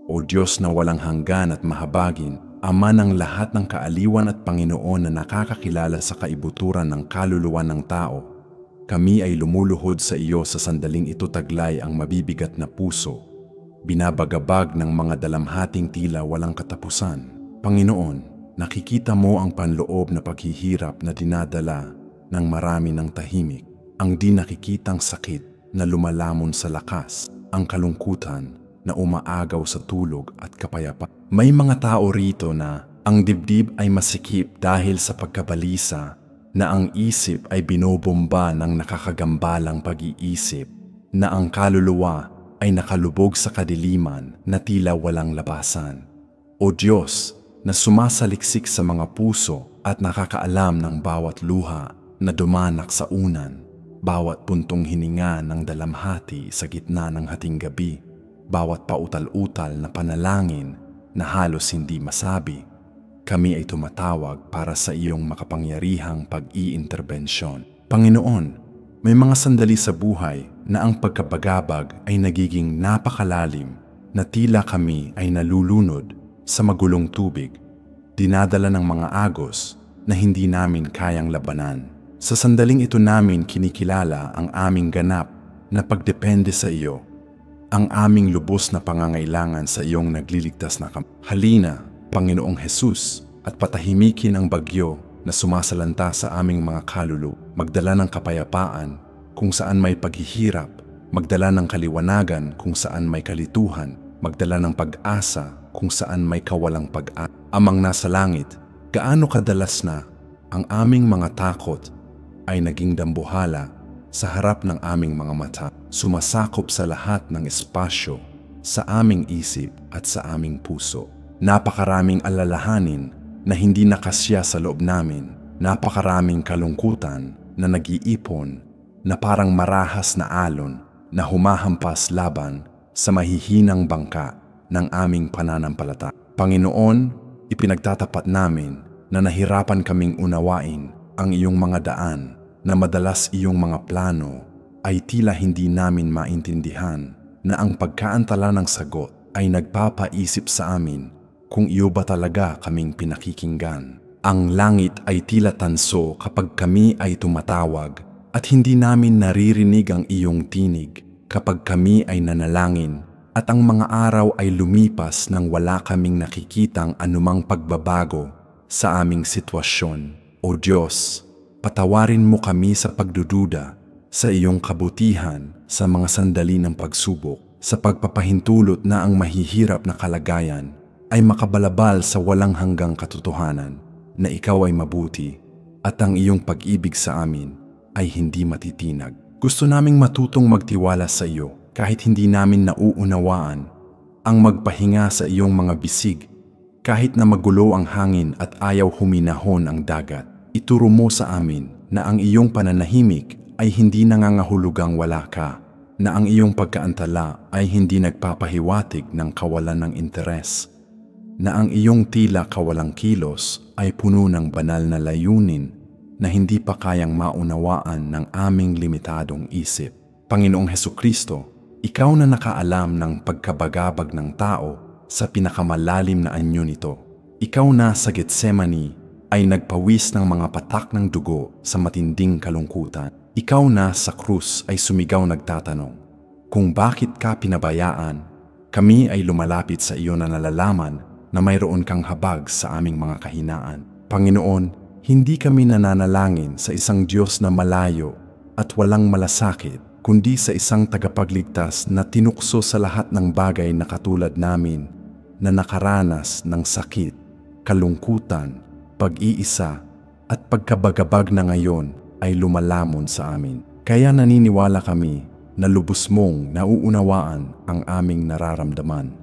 O Diyos na walang hanggan at mahabagin, Ama ng lahat ng kaaliwan at Panginoon na nakakakilala sa kaibuturan ng kaluluwa ng tao, kami ay lumuluhod sa iyo sa sandaling ito taglay ang mabibigat na puso, binabagabag ng mga dalamhating tila walang katapusan. Panginoon, nakikita mo ang panloob na paghihirap na dinadala ng marami ng tahimik, ang di nakikitang sakit na lumalamon sa lakas, ang kalungkutan na umaagaw sa tulog at kapayapaan. May mga tao rito na ang dibdib ay masikip dahil sa pagkabalisa, na ang isip ay binobomba ng nakakagambalang pag-iisip, na ang kaluluwa ay nakalubog sa kadiliman na tila walang labasan. O Diyos, na sumasaliksik sa mga puso at nakakaalam ng bawat luha na dumanak sa unan, bawat puntong hininga ng dalamhati sa gitna ng hating gabi, bawat pautal-utal na panalangin na halos hindi masabi, kami ay tumatawag para sa iyong makapangyarihang pag-iinterbensyon. Panginoon, may mga sandali sa buhay na ang pagkabagabag ay nagiging napakalalim, na tila kami ay nalulunod sa magulong tubig, dinadala ng mga agos na hindi namin kayang labanan. Sa sandaling ito namin kinikilala ang aming ganap na pagdepende sa iyo, ang aming lubos na pangangailangan sa iyong nagliligtas na Halina, Panginoong Jesus, at patahimikin ang bagyo na sumasalanta sa aming mga kaluluwa, magdala ng kapayapaan kung saan may paghihirap, magdala ng kaliwanagan kung saan may kalituhan, magdala ng pag-asa kung saan may kawalang pag-asa. Amang nasa langit, gaano kadalas na ang aming mga takot ay naging dambuhala sa harap ng aming mga mata, sumasakop sa lahat ng espasyo sa aming isip at sa aming puso. Napakaraming alalahanin na hindi nakasya sa loob namin, napakaraming kalungkutan na nag-iipon na parang marahas na alon na humahampas laban sa mahihinang bangka ng aming pananampalataya. Panginoon, ipinagtatapat namin na nahirapan kaming unawain ang iyong mga daan, na madalas iyong mga plano ay tila hindi namin maintindihan, na ang pagkaantala ng sagot ay nagpapaisip sa amin kung iyo ba talaga kaming pinakikinggan. Ang langit ay tila tanso kapag kami ay tumatawag at hindi namin naririnig ang iyong tinig kapag kami ay nanalangin, at ang mga araw ay lumipas nang wala kaming nakikitang anumang pagbabago sa aming sitwasyon. O Diyos, patawarin mo kami sa pagdududa sa iyong kabutihan sa mga sandali ng pagsubok, sa pagpapahintulot na ang mahihirap na kalagayan ay makabalabal sa walang hanggang katotohanan na ikaw ay mabuti at ang iyong pag-ibig sa amin ay hindi matitinag. Gusto naming matutong magtiwala sa iyo kahit hindi namin nauunawaan, ang magpahinga sa iyong mga bisig kahit na magulo ang hangin at ayaw huminahon ang dagat. Ituro mo sa amin na ang iyong pananahimik ay hindi nangangahulugang wala ka, na ang iyong pagkaantala ay hindi nagpapahiwatig ng kawalan ng interes, na ang iyong tila kawalang kilos ay puno ng banal na layunin na hindi pa kayang maunawaan ng aming limitadong isip. Panginoong Hesukristo, ikaw na nakaalam ng pagkabagabag ng tao sa pinakamalalim na anyo nito. Ikaw na sa Getsemani ay nagpawis ng mga patak ng dugo sa matinding kalungkutan. Ikaw na sa krus ay sumigaw nagtatanong, kung bakit ka pinabayaan? Kami ay lumalapit sa iyo na nalalaman na mayroon kang habag sa aming mga kahinaan. Panginoon, hindi kami nananalangin sa isang Diyos na malayo at walang malasakit, kundi sa isang tagapagligtas na tinukso sa lahat ng bagay na katulad namin, na nakaranas ng sakit, kalungkutan, pag-iisa at pagkabagabag na ngayon ay lumalamon sa amin. Kaya naniniwala kami na lubos mong nauunawaan ang aming nararamdaman,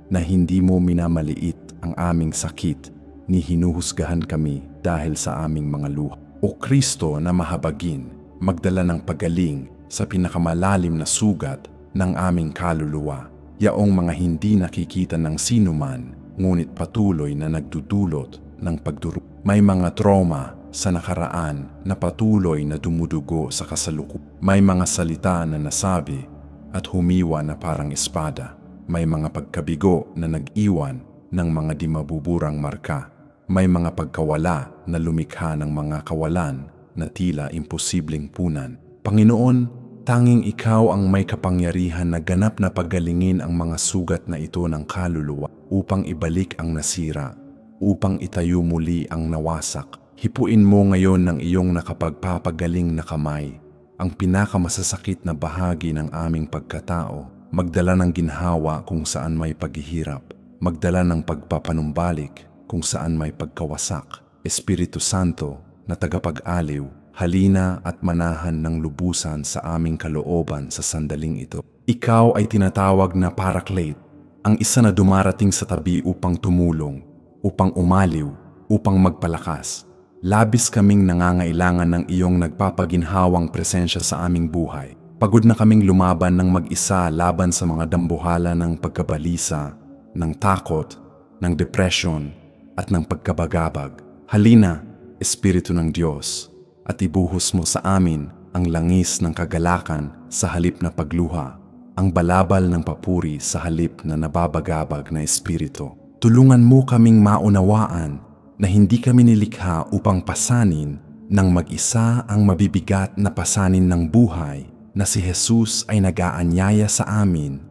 na hindi mo minamaliit ang aming sakit ni hinuhusgahan kami dahil sa aming mga luha. O Kristo na mahabagin, magdala ng pagaling sa pinakamalalim na sugat ng aming kaluluwa, yaong mga hindi nakikita ng sinuman, ngunit patuloy na nagdudulot ng pagduro. May mga trauma sa nakaraan na patuloy na dumudugo sa kasalukuyan. May mga salita na nasabi at humiwa na parang espada. may mga pagkabigo na nag-iwan ng mga di mabuburang marka. May mga pagkawala na lumikha ng mga kawalan na tila imposibleng punan. Panginoon, tanging Ikaw ang may kapangyarihan na ganap na pagalingin ang mga sugat na ito ng kaluluwa upang ibalik ang nasira, upang itayo muli ang nawasak. Hipuin mo ngayon ng iyong nakapagpapagaling na kamay ang pinakamasasakit na bahagi ng aming pagkatao, magdala ng ginhawa kung saan may paghihirap, magdala ng pagpapanumbalik kung saan may pagkawasak. Espiritu Santo na tagapag-aliw, halina at manahan ng lubusan sa aming kalooban sa sandaling ito. Ikaw ay tinatawag na Paraclete, ang isa na dumarating sa tabi upang tumulong, upang umaliw, upang magpalakas. Labis kaming nangangailangan ng iyong nagpapaginhawang presensya sa aming buhay. Pagod na kaming lumaban ng mag-isa laban sa mga dambuhala ng pagkabalisa, ng takot, ng depresyon, at ng pagkabagabag. Halina, Espiritu ng Diyos, at ibuhos mo sa amin ang langis ng kagalakan sa halip na pagluha, ang balabal ng papuri sa halip na nababagabag na espiritu. Tulungan mo kaming maunawaan na hindi kami nilikha upang pasanin ng mag-isa ang mabibigat na pasanin ng buhay, na si Jesus ay nag-aanyaya sa amin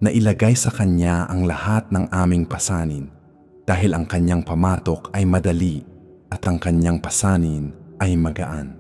na ilagay sa Kanya ang lahat ng aming pasanin, dahil ang Kanyang pamatok ay madali at ang Kanyang pasanin ay magaan.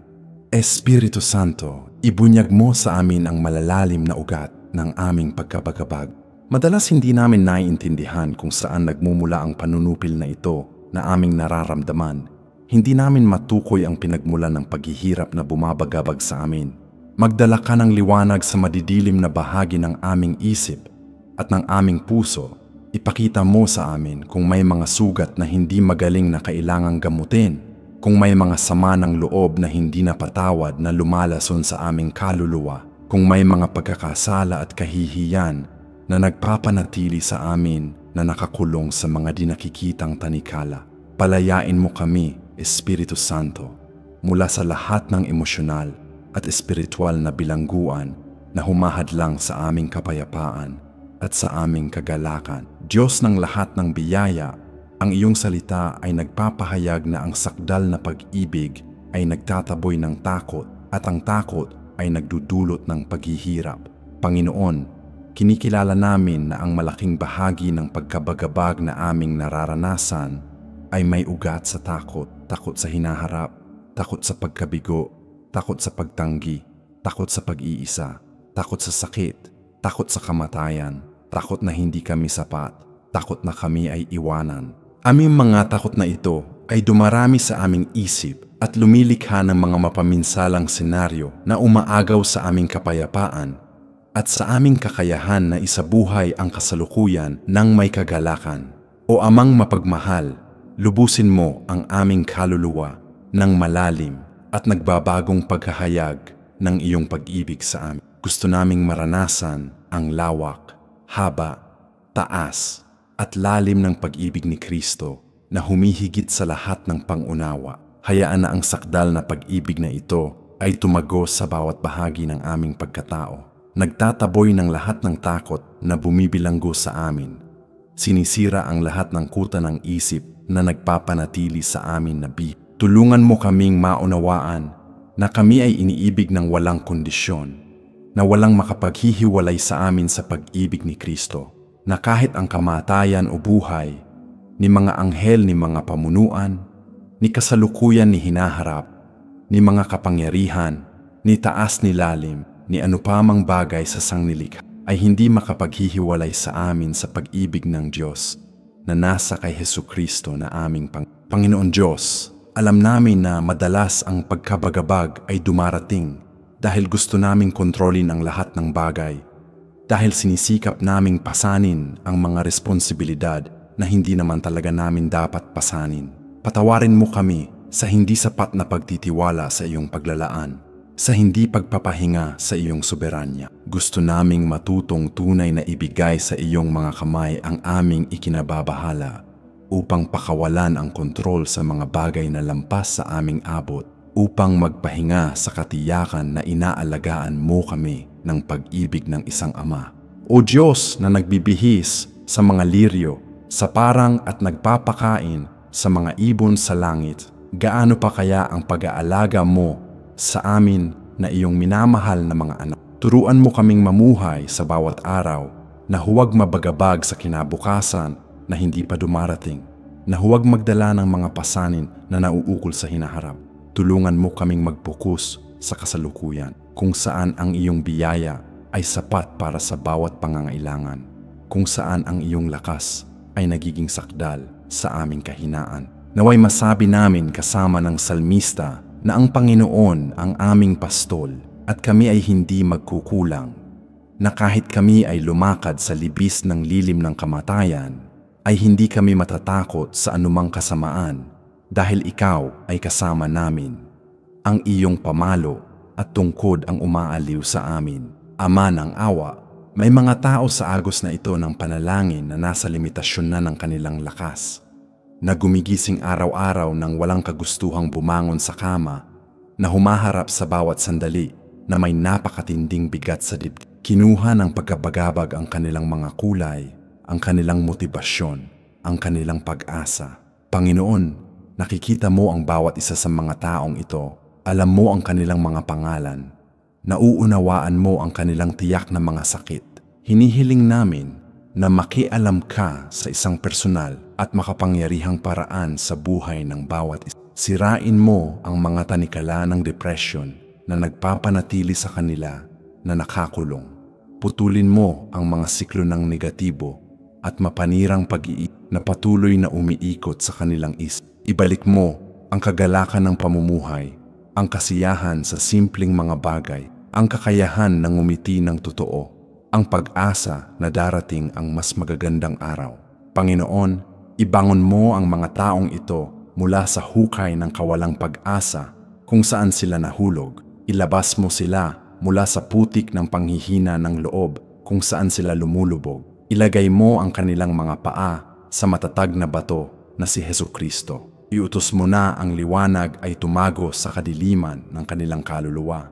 Espiritu Santo, ibunyag mo sa amin ang malalalim na ugat ng aming pagkabagabag. Madalas hindi namin naiintindihan kung saan nagmumula ang panunupil na ito na aming nararamdaman. Hindi namin matukoy ang pinagmulan ng paghihirap na bumabagabag sa amin. Magdala ka ng liwanag sa madidilim na bahagi ng aming isip at ng aming puso. Ipakita mo sa amin kung may mga sugat na hindi magaling na kailangang gamutin, kung may mga sama ng loob na hindi napatawad na lumalason sa aming kaluluwa, kung may mga pagkakasala at kahihiyan na nagpapanatili sa amin na nakakulong sa mga di nakikitang tanikala. Palayain mo kami, Espiritu Santo, mula sa lahat ng emosyonal at espiritual na bilangguan na humahadlang sa aming kapayapaan at sa aming kagalakan. Diyos ng lahat ng biyaya, ang iyong salita ay nagpapahayag na ang sakdal na pag-ibig ay nagtataboy ng takot at ang takot ay nagdudulot ng paghihirap. Panginoon, kinikilala namin na ang malaking bahagi ng pagkabagabag na aming nararanasan ay may ugat sa takot, takot sa hinaharap, takot sa pagkabigo, takot sa pagtanggi, takot sa pag-iisa, takot sa sakit, takot sa kamatayan, takot na hindi kami sapat, takot na kami ay iwanan. Aming mga takot na ito ay dumarami sa aming isip at lumilikha ng mga mapaminsalang senaryo na umaagaw sa aming kapayapaan at sa aming kakayahan na isabuhay ang kasalukuyan ng may kagalakan. O Amang mapagmahal, lubusin mo ang aming kaluluwa ng malalim at nagbabagong paghahayag ng iyong pag-ibig sa amin. Gusto naming maranasan ang lawak, haba, taas at lalim ng pag-ibig ni Kristo na humihigit sa lahat ng pangunawa. Hayaan na ang sakdal na pag-ibig na ito ay tumagos sa bawat bahagi ng aming pagkatao. Nagtataboy ng lahat ng takot na bumibilanggo sa amin. Sinisira ang lahat ng kuta ng isip na nagpapanatili sa amin na Tulungan mo kaming maunawaan na kami ay iniibig ng walang kondisyon, na walang makapaghihiwalay sa amin sa pag-ibig ni Kristo, na kahit ang kamatayan o buhay, ni mga anghel ni mga pamunuan, ni kasalukuyan ni hinaharap, ni mga kapangyarihan, ni taas ni lalim, ni anupamang bagay sa sangnilikha ay hindi makapaghihiwalay sa amin sa pag-ibig ng Diyos na nasa kay Hesukristo na aming Panginoon Diyos. Alam namin na madalas ang pagkabagabag ay dumarating dahil gusto naming kontrolin ang lahat ng bagay, dahil sinisikap naming pasanin ang mga responsibilidad na hindi naman talaga namin dapat pasanin. Patawarin mo kami sa hindi sapat na pagtitiwala sa iyong paglalaan, sa hindi pagpapahinga sa iyong soberanya. Gusto naming matutong tunay na ibigay sa iyong mga kamay ang aming ikinababahala upang pakawalan ang kontrol sa mga bagay na lampas sa aming abot, upang magpahinga sa katiyakan na inaalagaan mo kami ng pag-ibig ng isang ama. O Diyos na nagbibihis sa mga liryo, sa parang at nagpapakain sa mga ibon sa langit, gaano pa kaya ang pag-aalaga mo sa amin na iyong minamahal na mga anak? Turuan mo kaming mamuhay sa bawat araw na huwag mabagabag sa kinabukasan na hindi pa dumarating, na huwag magdala ng mga pasanin na nauukol sa hinaharap. Tulungan mo kaming mag-focus sa kasalukuyan, kung saan ang iyong biyaya ay sapat para sa bawat pangangailangan, kung saan ang iyong lakas ay nagiging sakdal sa aming kahinaan. Naway masabi namin kasama ng salmista na ang Panginoon ang aming pastol at kami ay hindi magkukulang, na kahit kami ay lumakad sa libis ng lilim ng kamatayan, ay hindi kami matatakot sa anumang kasamaan dahil ikaw ay kasama namin. Ang iyong pamalo at tungkod ang umaaliw sa amin. Ama ng awa, may mga tao sa agos na ito ng panalangin na nasa limitasyon na ng kanilang lakas, na gumigising araw-araw nang walang kagustuhang bumangon sa kama, na humaharap sa bawat sandali na may napakatinding bigat sa dibdib. Kinuha ng pagkabagabag ang kanilang mga kulay, ang kanilang motibasyon, ang kanilang pag-asa. Panginoon, nakikita mo ang bawat isa sa mga taong ito. Alam mo ang kanilang mga pangalan. Nauunawaan mo ang kanilang tiyak na mga sakit. Hinihiling namin na makialam ka sa isang personal at makapangyarihang paraan sa buhay ng bawat isa. Sirain mo ang mga tanikala ng depression na nagpapanatili sa kanila na nakakulong. Putulin mo ang mga siklo ng negatibo at mapanirang pag-iisip na patuloy na umiikot sa kanilang isip. Ibalik mo ang kagalakan ng pamumuhay, ang kasiyahan sa simpleng mga bagay, ang kakayahan ng ngumiti ng totoo, ang pag-asa na darating ang mas magagandang araw. Panginoon, ibangon mo ang mga taong ito mula sa hukay ng kawalang pag-asa kung saan sila nahulog. Ilabas mo sila mula sa putik ng panghihina ng loob kung saan sila lumulubog. Ilagay mo ang kanilang mga paa sa matatag na bato na si Hesukristo. Iutos mo na ang liwanag ay tumago sa kadiliman ng kanilang kaluluwa,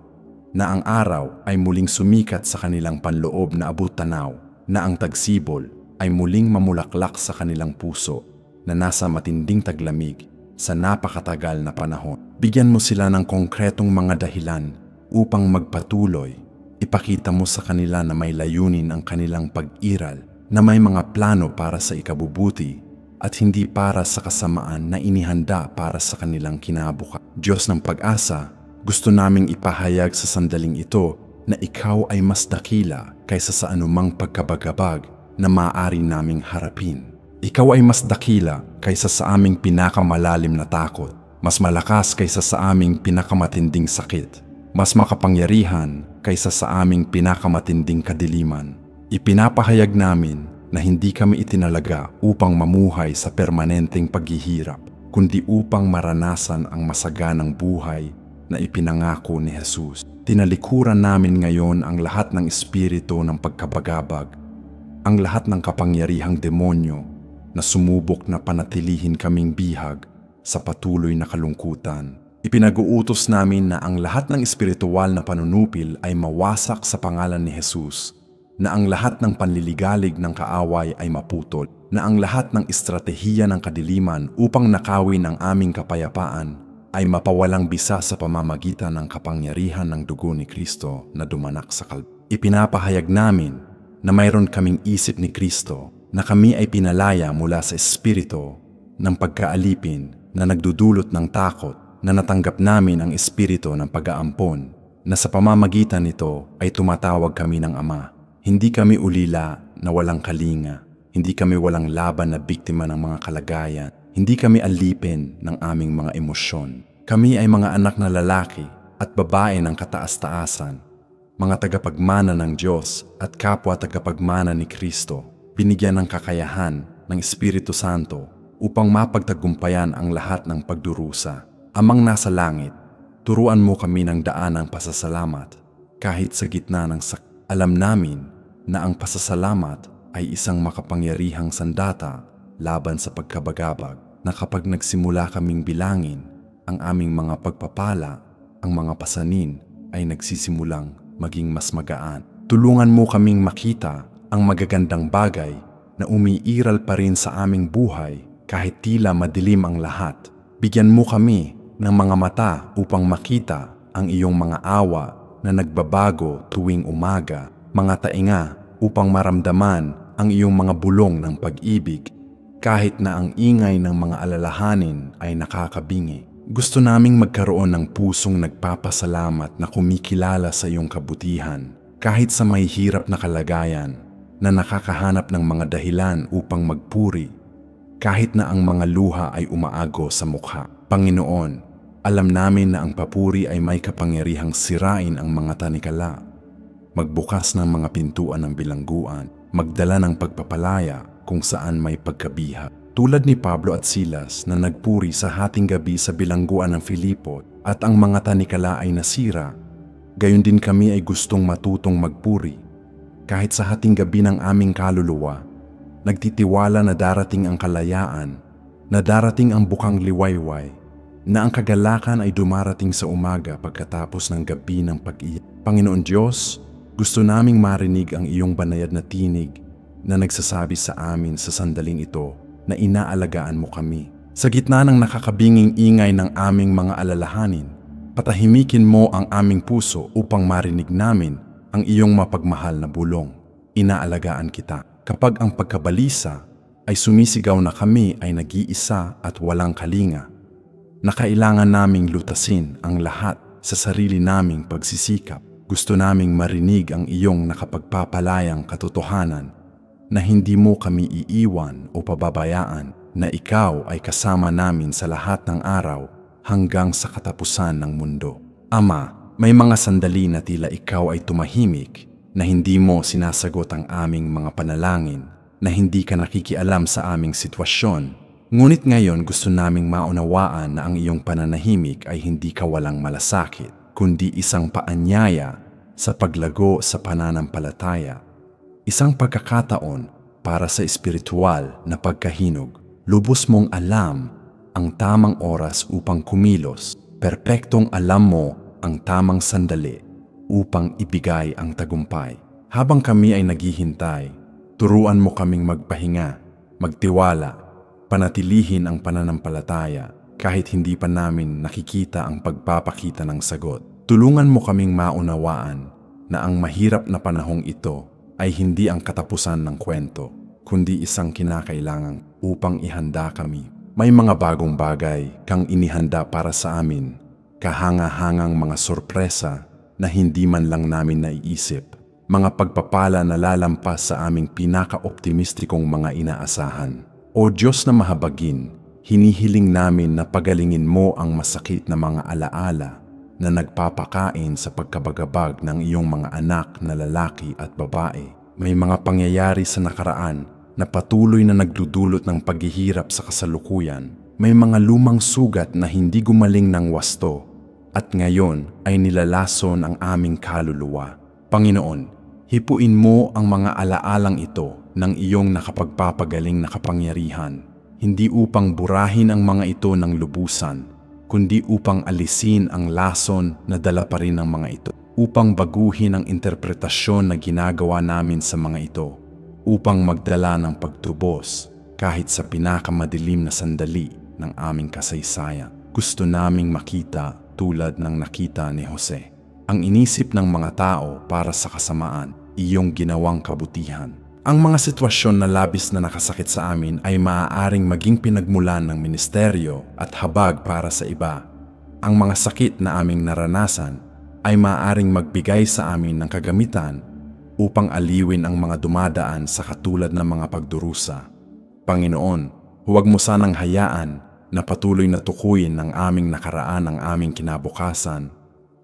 na ang araw ay muling sumikat sa kanilang panloob na abot-tanaw, na ang tagsibol ay muling mamulaklak sa kanilang puso na nasa matinding taglamig sa napakatagal na panahon. Bigyan mo sila ng konkretong mga dahilan upang magpatuloy. Ipakita mo sa kanila na may layunin ang kanilang pag-iral, na may mga plano para sa ikabubuti at hindi para sa kasamaan na inihanda para sa kanilang kinabukasan. Diyos ng pag-asa, gusto naming ipahayag sa sandaling ito na ikaw ay mas dakila kaysa sa anumang pagkabagabag na maaari naming harapin. Ikaw ay mas dakila kaysa sa aming pinakamalalim na takot, mas malakas kaysa sa aming pinakamatinding sakit, mas makapangyarihan kaysa sa aming pinakamatinding kadiliman. Ipinapahayag namin na hindi kami itinalaga upang mamuhay sa permanenteng paghihirap, kundi upang maranasan ang masaganang buhay na ipinangako ni Jesus. Tinalikuran namin ngayon ang lahat ng espiritu ng pagkabagabag, ang lahat ng kapangyarihang demonyo na sumubok na panatilihin kaming bihag sa patuloy na kalungkutan. Ipinag-uutos namin na ang lahat ng espiritual na panunupil ay mawasak sa pangalan ni Jesus, na ang lahat ng panliligalig ng kaaway ay maputol, na ang lahat ng estratehiya ng kadiliman upang nakawin ang aming kapayapaan ay mapawalang bisa sa pamamagitan ng kapangyarihan ng dugo ni Kristo na dumanak sa kalbo. Ipinapahayag namin na mayroon kaming isip ni Kristo, na kami ay pinalaya mula sa espiritu ng pagkaalipin na nagdudulot ng takot, na natanggap namin ang espiritu ng pag-aampon, na sa pamamagitan nito ay tumatawag kami ng Ama. Hindi kami ulila na walang kalinga, hindi kami walang laban na biktima ng mga kalagayan, hindi kami alipin ng aming mga emosyon. Kami ay mga anak na lalaki at babae ng kataas-taasan, mga tagapagmana ng Diyos at kapwa tagapagmana ni Kristo, binigyan ng kakayahan ng Espiritu Santo upang mapagtagumpayan ang lahat ng pagdurusa. Amang nasa langit, turuan mo kami ng daan ng pasasalamat kahit sa gitna ng sakit. Alam namin na ang pasasalamat ay isang makapangyarihang sandata laban sa pagkabagabag, na kapag nagsimula kaming bilangin ang aming mga pagpapala, ang mga pasanin ay nagsisimulang maging mas magaan. Tulungan mo kaming makita ang magagandang bagay na umiiral pa rin sa aming buhay kahit tila madilim ang lahat. Bigyan mo kami ng mga mata upang makita ang iyong mga awa na nagbabago tuwing umaga, mga tainga upang maramdaman ang iyong mga bulong ng pag-ibig kahit na ang ingay ng mga alalahanin ay nakakabingi. Gusto naming magkaroon ng pusong nagpapasalamat na kumikilala sa iyong kabutihan kahit sa may hirap na kalagayan, na nakakahanap ng mga dahilan upang magpuri kahit na ang mga luha ay umaago sa mukha. Panginoon, alam namin na ang papuri ay may kapangyarihang sirain ang mga tanikala, magbukas ng mga pintuan ng bilangguan, magdala ng pagpapalaya kung saan may pagkabiha. Tulad ni Pablo at Silas na nagpuri sa hating gabi sa bilangguan ng Filipo at ang mga tanikala ay nasira, gayon din kami ay gustong matutong magpuri. Kahit sa hating gabi ng aming kaluluwa, nagtitiwala na darating ang kalayaan, na darating ang bukang liwayway, na ang kagalakan ay dumarating sa umaga pagkatapos ng gabi ng pag-iyak. Panginoon Diyos, gusto naming marinig ang iyong banayad na tinig na nagsasabi sa amin sa sandaling ito na inaalagaan mo kami. Sa gitna ng nakakabinging ingay ng aming mga alalahanin, patahimikin mo ang aming puso upang marinig namin ang iyong mapagmahal na bulong. Inaalagaan kita. Kapag ang pagkabalisa ay sumisigaw na kami ay nag-iisa at walang kalinga, na kailangan naming lutasin ang lahat sa sarili naming pagsisikap. Gusto naming marinig ang iyong nakapagpapalayang katotohanan na hindi mo kami iiwan o pababayaan, na ikaw ay kasama namin sa lahat ng araw hanggang sa katapusan ng mundo. Ama, may mga sandali na tila ikaw ay tumahimik, na hindi mo sinasagot ang aming mga panalangin, na hindi ka nakikialam sa aming sitwasyon. Ngunit ngayon gusto naming maunawaan na ang iyong pananahimik ay hindi kawalang malasakit, kundi isang paanyaya sa paglago sa pananampalataya. Isang pagkakataon para sa espiritual na pagkahinog. Lubos mong alam ang tamang oras upang kumilos. Perpektong alam mo ang tamang sandali upang ibigay ang tagumpay. Habang kami ay naghihintay, turuan mo kaming magpahinga, magtiwala, panatilihin ang pananampalataya kahit hindi pa namin nakikita ang pagpapakita ng sagot. Tulungan mo kaming maunawaan na ang mahirap na panahong ito ay hindi ang katapusan ng kwento, kundi isang kinakailangan upang ihanda kami. May mga bagong bagay kang inihanda para sa amin, kahanga-hangang mga sorpresa na hindi man lang namin naiisip, mga pagpapala na lalampas sa aming pinaka-optimistikong mga inaasahan. O Diyos na mahabagin, hinihiling namin na pagalingin mo ang masakit na mga alaala na nagpapakain sa pagkabagabag ng iyong mga anak na lalaki at babae. May mga pangyayari sa nakaraan na patuloy na nagdudulot ng paghihirap sa kasalukuyan. May mga lumang sugat na hindi gumaling ng wasto at ngayon ay nilalason ang aming kaluluwa. Panginoon, hipuin mo ang mga alaalang ito ng iyong nakapagpapagaling na kapangyarihan, hindi upang burahin ang mga ito ng lubusan, kundi upang alisin ang lason na dala pa rin ng mga ito, upang baguhin ang interpretasyon na ginagawa namin sa mga ito, upang magdala ng pagtubos kahit sa pinakamadilim na sandali ng aming kasaysayan. Gusto naming makita tulad ng nakita ni Jose. Ang inisip ng mga tao para sa kasamaan, iyong ginawang kabutihan. Ang mga sitwasyon na labis na nakasakit sa amin ay maaaring maging pinagmulan ng ministeryo at habag para sa iba. Ang mga sakit na aming naranasan ay maaaring magbigay sa amin ng kagamitan upang aliwin ang mga dumadaan sa katulad ng mga pagdurusa. Panginoon, huwag mo sanang hayaan na patuloy na tukuyin ng aming nakaraan ang aming kinabukasan,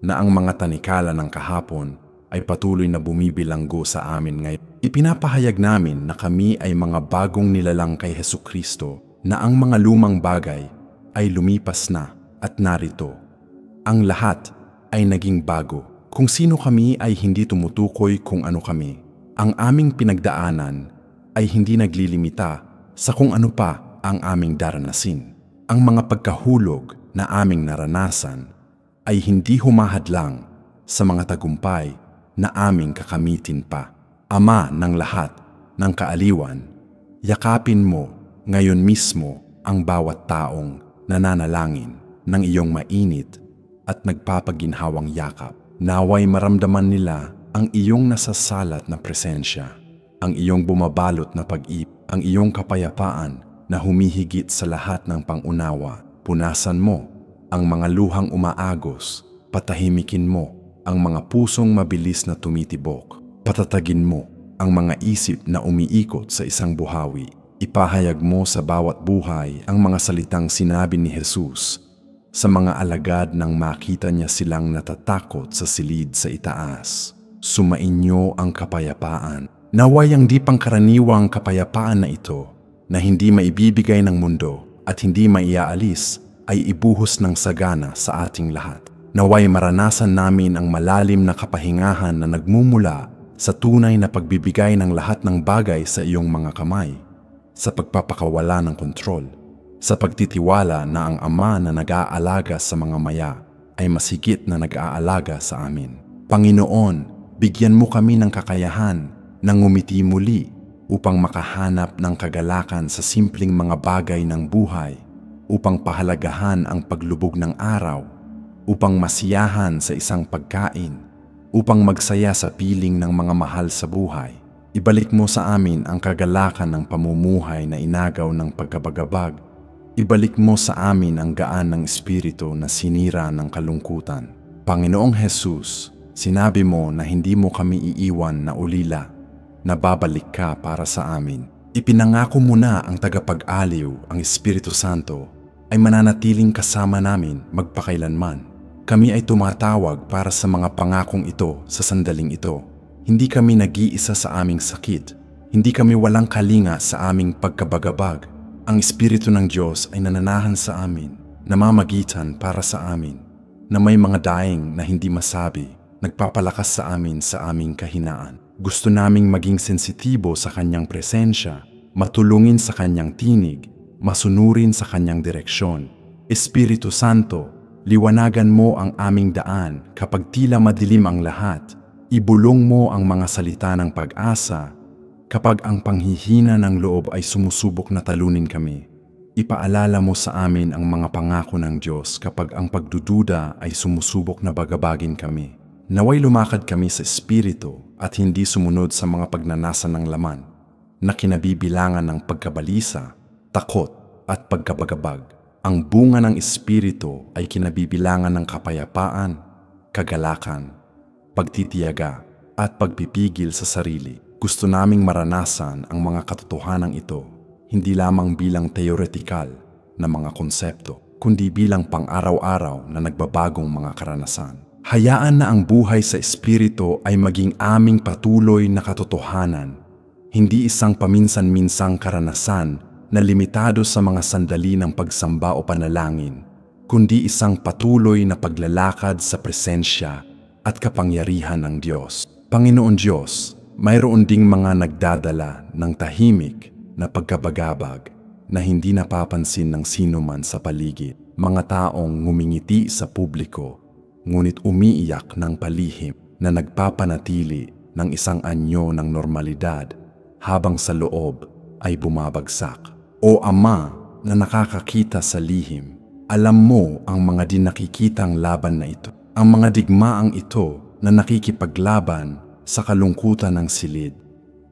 na ang mga tanikala ng kahapon ay patuloy na bumibilanggo sa amin ngayon. Ipinapahayag namin na kami ay mga bagong nilalang kay Hesukristo, na ang mga lumang bagay ay lumipas na at narito. Ang lahat ay naging bago. Kung sino kami ay hindi tumutukoy kung ano kami. Ang aming pinagdaanan ay hindi naglilimita sa kung ano pa ang aming daranasin. Ang mga pagkahulog na aming naranasan ay hindi humahadlang sa mga tagumpay na aming kakamitin pa. Ama ng lahat ng kaaliwan, yakapin mo ngayon mismo ang bawat taong nananalangin ng iyong mainit at nagpapaginhawang yakap. Naway maramdaman nila ang iyong nasasalat na presensya, ang iyong bumabalot na pag-ibig, ang iyong kapayapaan na humihigit sa lahat ng pangunawa. Punasan mo ang mga luhang umaagos, patahimikin mo ang mga pusong mabilis na tumitibok, patatagin mo ang mga isip na umiikot sa isang buhawi. Ipahayag mo sa bawat buhay ang mga salitang sinabi ni Jesus sa mga alagad nang makita niya silang natatakot sa silid sa itaas. Sumainyo ang kapayapaan. Naway ang di pangkaraniwang kapayapaan na ito na hindi maibibigay ng mundo at hindi maiaalis ay ibuhos ng sagana sa ating lahat. Naway maranasan namin ang malalim na kapahingahan na nagmumula sa tunay na pagbibigay ng lahat ng bagay sa iyong mga kamay, sa pagpapakawala ng kontrol, sa pagtitiwala na ang Ama na nag-aalaga sa mga maya ay mas higit na nag-aalaga sa amin. Panginoon, bigyan mo kami ng kakayahan na ngumiti muli upang makahanap ng kagalakan sa simpleng mga bagay ng buhay, upang pahalagahan ang paglubog ng araw, upang masiyahan sa isang pagkain, upang magsaya sa piling ng mga mahal sa buhay. Ibalik mo sa amin ang kagalakan ng pamumuhay na inagaw ng pagkabagabag. Ibalik mo sa amin ang gaan ng espiritu na sinira ng kalungkutan. Panginoong Jesus, sinabi mo na hindi mo kami iiwan na ulila, na babalik ka para sa amin. Ipinangako mo na ang tagapag-aliw, ang Espiritu Santo, ay mananatiling kasama namin magpakailanman. Kami ay tumatawag para sa mga pangakong ito sa sandaling ito. Hindi kami nag-iisa sa aming sakit. Hindi kami walang kalinga sa aming pagkabagabag. Ang Espiritu ng Diyos ay nananahan sa amin, namamagitan para sa amin, na may mga daing na hindi masabi, nagpapalakas sa amin sa aming kahinaan. Gusto naming maging sensitibo sa Kanyang presensya, matulungin sa Kanyang tinig, masunurin sa Kanyang direksyon. Espiritu Santo, liwanagan mo ang aming daan kapag tila madilim ang lahat. Ibulong mo ang mga salita ng pag-asa kapag ang panghihina ng loob ay sumusubok na talunin kami. Ipaalala mo sa amin ang mga pangako ng Diyos kapag ang pagdududa ay sumusubok na bagabagin kami. Naway lumakad kami sa Espiritu at hindi sumunod sa mga pagnanasa ng laman na kinabibilangan ng pagkabalisa, takot at pagkabagabag. Ang bunga ng Espiritu ay kinabibilangan ng kapayapaan, kagalakan, pagtitiyaga at pagpipigil sa sarili. Gusto naming maranasan ang mga katotohanan ito, hindi lamang bilang teoretikal na mga konsepto, kundi bilang pang-araw-araw na nagbabagong mga karanasan. Hayaan na ang buhay sa Espiritu ay maging aming patuloy na katotohanan, hindi isang paminsan-minsang karanasan na limitado sa mga sandali ng pagsamba o panalangin, kundi isang patuloy na paglalakad sa presensya at kapangyarihan ng Diyos. Panginoon Diyos, mayroon ding mga nagdadala ng tahimik na pagkabagabag na hindi napapansin ng sino man sa paligid. Mga taong ngumingiti sa publiko, ngunit umiiyak ng palihim na nagpapanatili ng isang anyo ng normalidad habang sa loob ay bumabagsak. O Ama na nakakakita sa lihim, alam mo ang mga di nakikitang laban na ito. Ang mga digmaang ito na nakikipaglaban sa kalungkutan ng silid.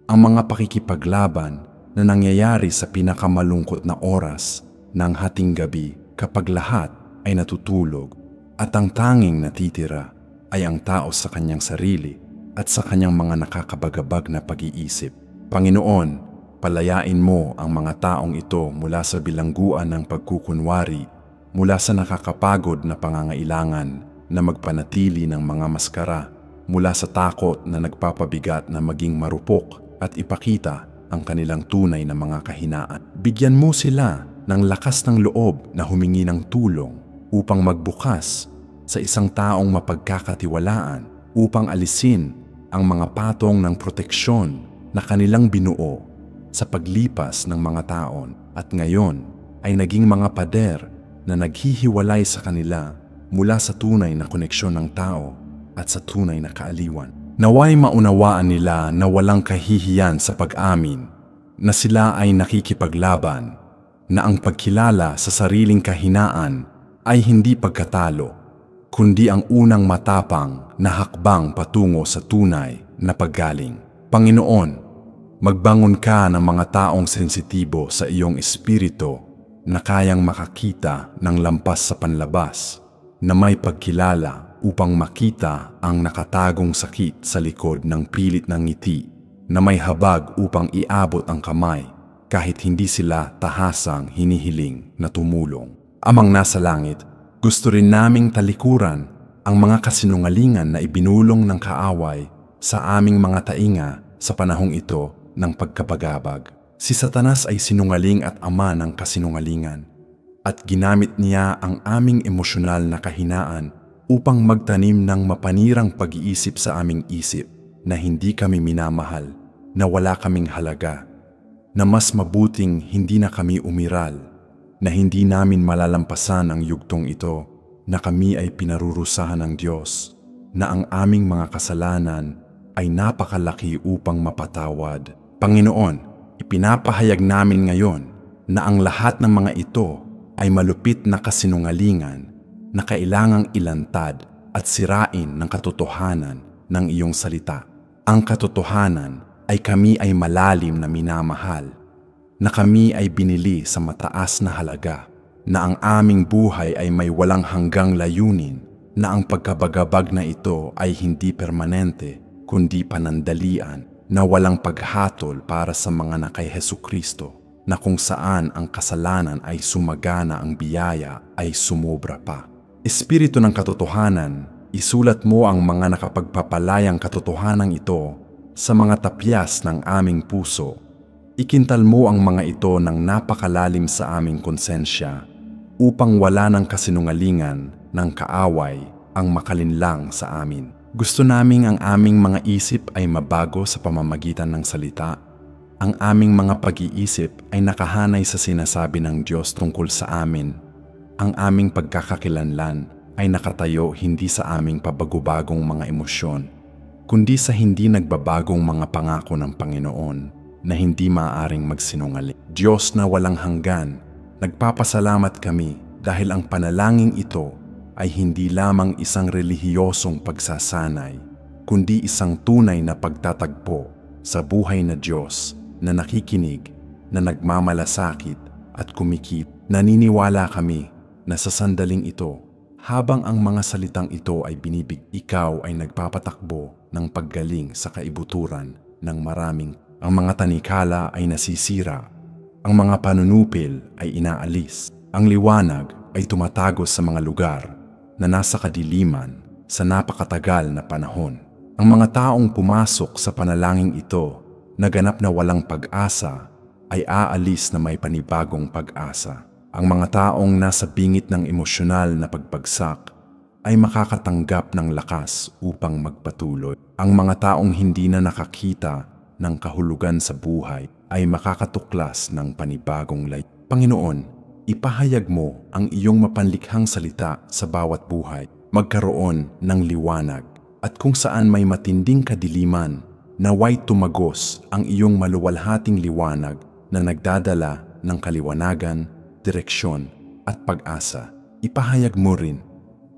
Ang mga pakikipaglaban na nangyayari sa pinakamalungkot na oras ng hating gabi kapag lahat ay natutulog at ang tanging natitira ay ang tao sa kanyang sarili at sa kanyang mga nakakabagabag na pag-iisip. Panginoon, palayain mo ang mga taong ito mula sa bilangguan ng pagkukunwari, mula sa nakakapagod na pangangailangan na magpanatili ng mga maskara, mula sa takot na nagpapabigat na maging marupok at ipakita ang kanilang tunay na mga kahinaan. Bigyan mo sila ng lakas ng loob na humingi ng tulong upang magbukas sa isang taong mapagkakatiwalaan, upang alisin ang mga patong ng proteksyon na kanilang binuo sa paglipas ng mga taon at ngayon ay naging mga pader na naghihiwalay sa kanila mula sa tunay na koneksyon ng tao at sa tunay na kaaliwan. Naway maunawaan nila na walang kahihiyan sa pag-amin, na sila ay nakikipaglaban, na ang pagkilala sa sariling kahinaan ay hindi pagkatalo, kundi ang unang matapang na hakbang patungo sa tunay na paggaling. Panginoon, magbangon ka ng mga taong sensitibo sa iyong espiritu na kayang makakita ng lampas sa panlabas, na may pagkilala upang makita ang nakatagong sakit sa likod ng pilit ng ngiti, na may habag upang iabot ang kamay kahit hindi sila tahasang hinihiling na tumulong. Amang nasa langit, gusto rin naming talikuran ang mga kasinungalingan na ibinulong ng kaaway sa aming mga tainga sa panahong ito ng pagkapagabag. Si Satanas ay sinungaling at ama ng kasinungalingan, at ginamit niya ang aming emosyonal na kahinaan upang magtanim ng mapanirang pag-iisip sa aming isip na hindi kami minamahal, na wala kaming halaga, na mas mabuting hindi na kami umiral, na hindi namin malalampasan ang yugtong ito, na kami ay pinarurusahan ng Diyos, na ang aming mga kasalanan ay napakalaki upang mapatawad. Panginoon, ipinapahayag namin ngayon na ang lahat ng mga ito ay malupit na kasinungalingan na kailangang ilantad at sirain ng katotohanan ng iyong salita. Ang katotohanan ay kami ay malalim na minamahal, na kami ay binili sa mataas na halaga, na ang aming buhay ay may walang hanggang layunin, na ang pagkabagabag na ito ay hindi permanente, kundi panandalian, na walang paghatol para sa mga na kay Hesukristo, na kung saan ang kasalanan ay sumagana, ang biyaya ay sumobra pa. Espiritu ng katotohanan, isulat mo ang mga nakapagpapalayang katotohanan ito sa mga tapyas ng aming puso. Ikintal mo ang mga ito ng napakalalim sa aming konsensya upang wala ng kasinungalingan ng kaaway ang makalinlang sa amin. Gusto naming ang aming mga isip ay mabago sa pamamagitan ng salita. Ang aming mga pag-iisip ay nakahanay sa sinasabi ng Diyos tungkol sa amin. Ang aming pagkakakilanlan ay nakatayo hindi sa aming pabagubagong mga emosyon, kundi sa hindi nagbabagong mga pangako ng Panginoon na hindi maaaring magsinungaling. Diyos na walang hanggan, nagpapasalamat kami dahil ang panalangin ito ay hindi lamang isang relihiyosong pagsasanay, kundi isang tunay na pagtatagpo sa buhay na Diyos na nakikinig, na nagmamalasakit at kumikip. Naniniwala kami na sa sandaling ito, habang ang mga salitang ito ay binibig, ikaw ay nagpapatakbo ng paggaling sa kaibuturan ng maraming. Ang mga tanikala ay nasisira, ang mga panunupil ay inaalis, ang liwanag ay tumatagos sa mga lugar na nasa kadiliman sa napakatagal na panahon. Ang mga taong pumasok sa panalangin ito, na ganap na walang pag-asa, ay aalis na may panibagong pag-asa. Ang mga taong nasa bingit ng emosyonal na pagbagsak ay makakatanggap ng lakas upang magpatuloy. Ang mga taong hindi na nakakita ng kahulugan sa buhay ay makakatuklas ng panibagong layunin. Panginoon, ipahayag mo ang iyong mapanlikhang salita sa bawat buhay, magkaroon ng liwanag, at kung saan may matinding kadiliman, naway tumagos ang iyong maluwalhating liwanag na nagdadala ng kaliwanagan, direksyon at pag-asa. Ipahayag mo rin,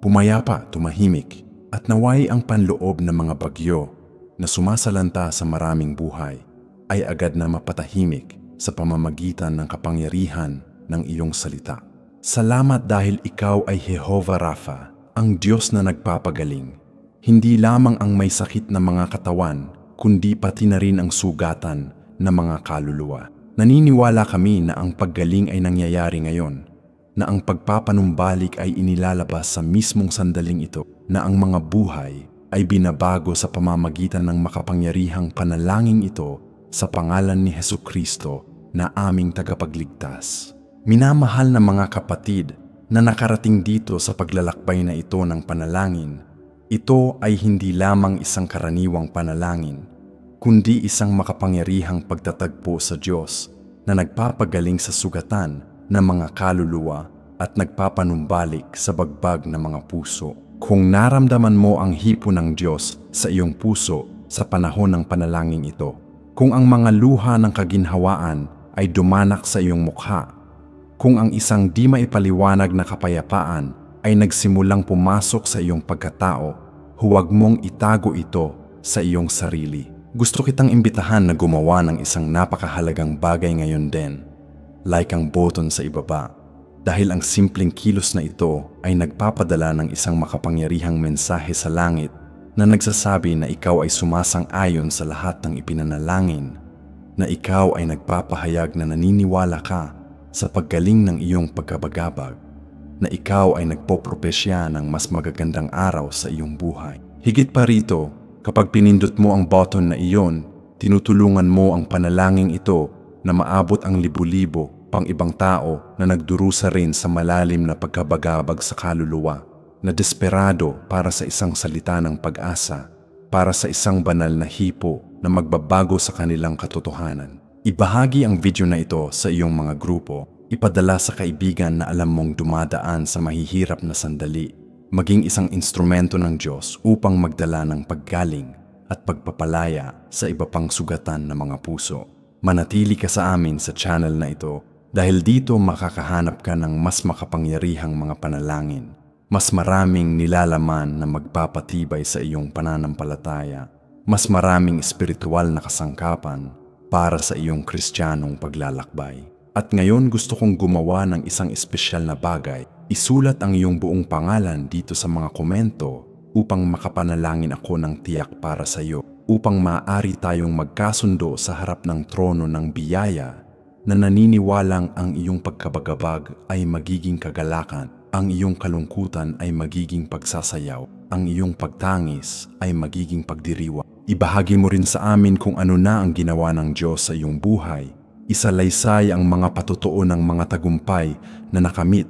pumayapa, tumahimik, at naway ang panloob ng mga bagyo na sumasalanta sa maraming buhay ay agad na mapatahimik sa pamamagitan ng kapangyarihan ng iyong salita. Salamat dahil ikaw ay Jehovah Rapha, ang Diyos na nagpapagaling. Hindi lamang ang may sakit na mga katawan, kundi pati na rin ang sugatan na mga kaluluwa. Naniniwala kami na ang paggaling ay nangyayari ngayon, na ang pagpapanumbalik ay inilalabas sa mismong sandaling ito, na ang mga buhay ay binabago sa pamamagitan ng makapangyarihang panalangin ito sa pangalan ni Hesukristo na aming tagapagligtas. Minamahal na mga kapatid na nakarating dito sa paglalakbay na ito ng panalangin, ito ay hindi lamang isang karaniwang panalangin, kundi isang makapangyarihang pagtatagpo sa Diyos na nagpapagaling sa sugatan ng mga kaluluwa at nagpapanumbalik sa bagbag ng mga puso. Kung naramdaman mo ang hipo ng Diyos sa iyong puso sa panahon ng panalangin ito, kung ang mga luha ng kaginhawaan ay dumanak sa iyong mukha, kung ang isang di maipaliwanag na kapayapaan ay nagsimulang pumasok sa iyong pagkatao, huwag mong itago ito sa iyong sarili. Gusto kitang imbitahan na gumawa ng isang napakahalagang bagay ngayon din. Like ang button sa ibaba. Dahil ang simpleng kilos na ito ay nagpapadala ng isang makapangyarihang mensahe sa langit na nagsasabi na ikaw ay sumasang-ayon sa lahat ng ipinanalangin, na ikaw ay nagpapahayag na naniniwala ka sa paggaling ng iyong pagkabagabag, na ikaw ay nagpopropesya ng mas magagandang araw sa iyong buhay. Higit pa rito, kapag pinindot mo ang button na iyon, tinutulungan mo ang panalangin ito na maabot ang libu-libo pang ibang tao na nagdurusa rin sa malalim na pagkabagabag sa kaluluwa, na desperado para sa isang salita ng pag-asa, para sa isang banal na hipo na magbabago sa kanilang katotohanan. Ibahagi ang video na ito sa iyong mga grupo, ipadala sa kaibigan na alam mong dumadaan sa mahihirap na sandali, maging isang instrumento ng Diyos upang magdala ng paggaling at pagpapalaya sa iba pang sugatan ng mga puso. Manatili ka sa amin sa channel na ito dahil dito makakahanap ka ng mas makapangyarihang mga panalangin, mas maraming nilalaman na magpapatibay sa iyong pananampalataya, mas maraming espiritual na kasangkapan para sa iyong kristyanong paglalakbay. At ngayon gusto kong gumawa ng isang espesyal na bagay. Isulat ang iyong buong pangalan dito sa mga komento upang makapanalangin ako ng tiyak para sa iyo, upang maaari tayong magkasundo sa harap ng trono ng biyaya na naniniwalang ang iyong pagkabagabag ay magiging kagalakan, ang iyong kalungkutan ay magiging pagsasayaw, ang iyong pagtangis ay magiging pagdiriwa. Ibahagi mo rin sa amin kung ano na ang ginawa ng Diyos sa iyong buhay. Isalaysay ang mga patotoo ng mga tagumpay na nakamit.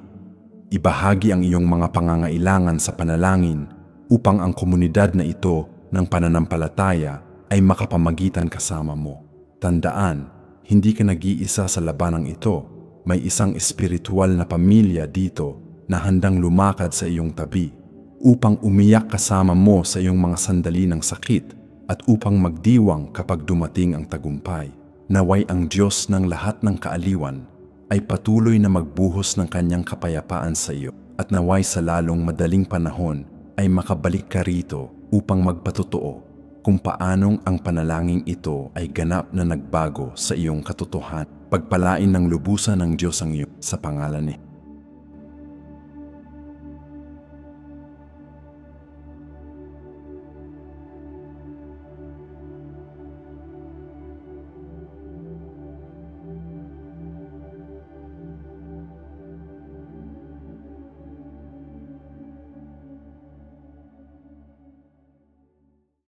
Ibahagi ang iyong mga pangangailangan sa panalangin upang ang komunidad na ito ng pananampalataya ay makapamagitan kasama mo. Tandaan, hindi ka nag-iisa sa labanang ito. May isang espiritual na pamilya dito na handang lumakad sa iyong tabi upang umiyak kasama mo sa iyong mga sandali ng sakit at upang magdiwang kapag dumating ang tagumpay. Naway ang Diyos ng lahat ng kaaliwan ay patuloy na magbuhos ng kanyang kapayapaan sa iyo, at naway sa lalong madaling panahon ay makabalik ka rito upang magpatotoo kung paanong ang panalangin ito ay ganap na nagbago sa iyong katotohanan. Pagpalain ng lubusan ng Diyos ang iyo sa pangalan ni